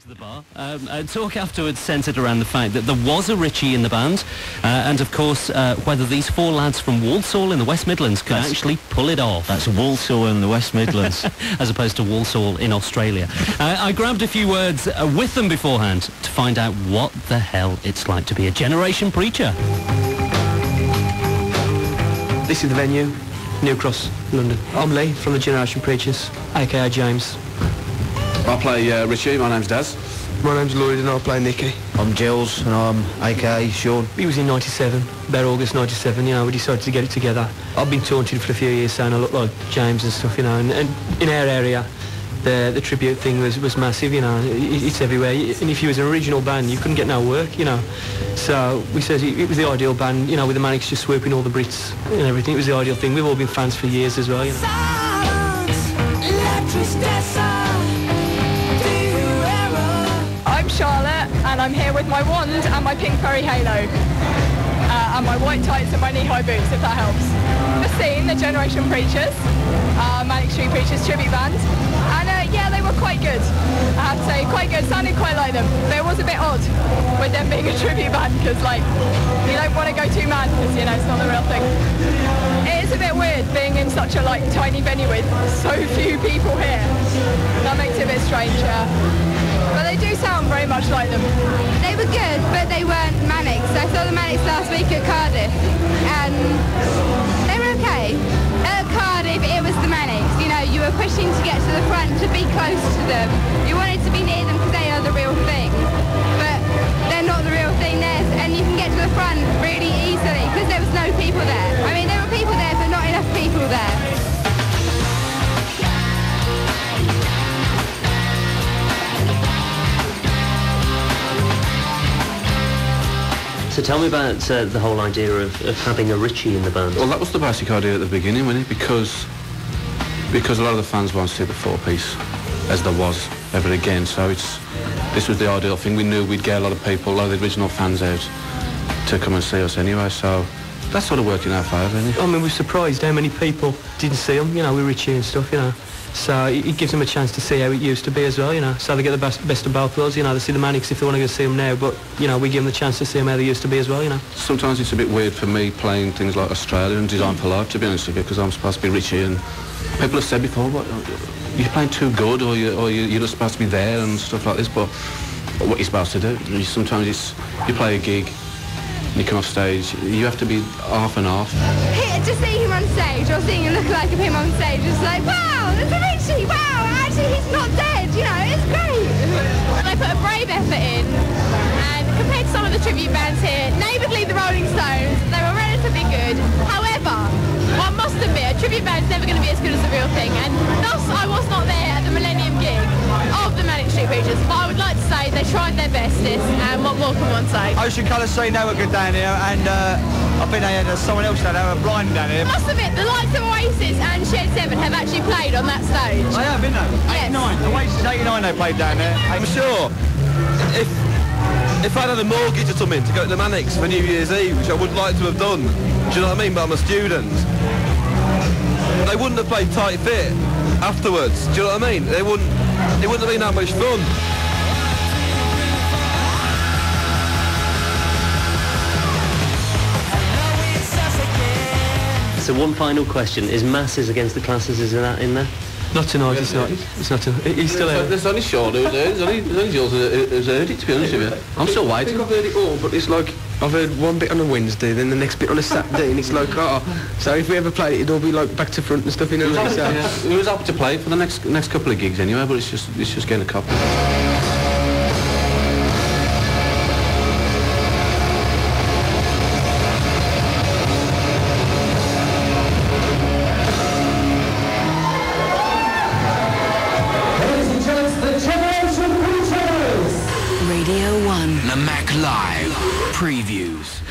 To the bar. Talk afterwards centred around the fact that there was a Richie in the band, and of course whether these four lads from Walsall in the West Midlands could actually pull it off. That's Walsall in the West Midlands. As opposed to Walsall in Australia. I grabbed a few words with them beforehand to find out what the hell it's like to be a generation preacher. This is the venue, New Cross, London. I'm Lee from the Generation Preachers, aka James. I play Richie, my name's Daz. My name's Lloyd and I play Nicky. I'm Gills and I'm aka Sean. He was in 97, about August 97, you know, we decided to get it together. I've been taunted for a few years saying I look like James and stuff, you know, and in our area the tribute thing was massive, you know, it's everywhere. And if you was an original band, you couldn't get no work, you know. So we said it was the ideal band, you know, with the Manics just swooping all the Brits and everything. It was the ideal thing. We've all been fans for years as well, you know. I'm Charlotte and I'm here with my wand and my pink furry halo and my white tights and my knee-high boots, if that helps. The scene, the Generation Preachers, Manic Street Preachers tribute band, and yeah, they were quite good. I have to say, quite good, sounded quite like them. But it was a bit odd with them being a tribute band because, like, you don't want to go too mad because, you know, it's not the real thing. It is a bit weird being in such a, like, tiny venue with so few people here. That makes it a bit strange, but they do sound very much like them. They were good, but they weren't Manics. I saw the Manics last week at Cardiff, and they were okay. At Cardiff, it was the Manics. You know, you were pushing to get to the front, to be close to them. You wanted to be near them because they are the real thing. But they're not the real thing there, and you can get to the front really easily because there was no people there. I mean, there were people there, but not enough people there. So tell me about the whole idea of having a Richie in the band. Well, that was the basic idea at the beginning, wasn't it? Because a lot of the fans wanted to see the four-piece, as there was ever again. So this was the ideal thing. We knew we'd get a lot of people, a lot of the original fans out to come and see us anyway. So that's sort of worked in our favour, isn't it? I mean, we're surprised how many people didn't see them, you know, with Richie and stuff, you know. So it gives them a chance to see how it used to be as well, you know. So they get the best of both worlds, you know. They see the Manics if they want to go see them now, but, you know, we give them the chance to see them how they used to be as well, you know. Sometimes it's a bit weird for me playing things like Australia and Design for Life, to be honest with you, because I'm supposed to be Richie, and people have said before, what, you're playing too good, or you're just supposed to be there and stuff like this, but what you're supposed to do, sometimes you play a gig, and you come off stage, you have to be half and half. Just seeing him on stage, or seeing a look-alike of him on stage, it's like, wow, there's a Richie, wow, actually he's not dead, you know, it's great. They put a brave effort in, and compared to some of the tribute bands here, naively the Rolling Stones, they were relatively good. However, I must admit, a tribute band's never going to be as good as the real thing, and thus I was not there at the Millennium gig of the Manic Street Preachers, but I would like to say they tried their bestest, and what more can one say? Ocean Colour Scene, they were good down here, and I think they had someone else down there, blind down here. I must admit, the likes of Oasis and Shed 7 have actually played on that stage. They have, didn't they? Yes. 89, Oasis 89 they played down there. I'm sure if I'd had a mortgage or something to go to the Manics for New Year's Eve, which I would like to have done, do you know what I mean, but I'm a student, they wouldn't have played Tight Fit afterwards, do you know what I mean? It wouldn't have been that much fun. So one final question, is Masses Against the Classes, is that in there? Not tonight, it's not. It's not tonight. He's still there. There's only Sean who's heard it, there's only Jules who's heard it, to be honest with you. I'm still waiting. I think I've heard it all, but it's like, I've heard one bit on a Wednesday, then the next bit on a Saturday, and it's like, so if we ever play it, it'll be like back to front and stuff, you know, like so. We was happy to play it for the next couple of gigs anyway, but it's just getting a couple. Radio 1. Lamacq Live. Previews.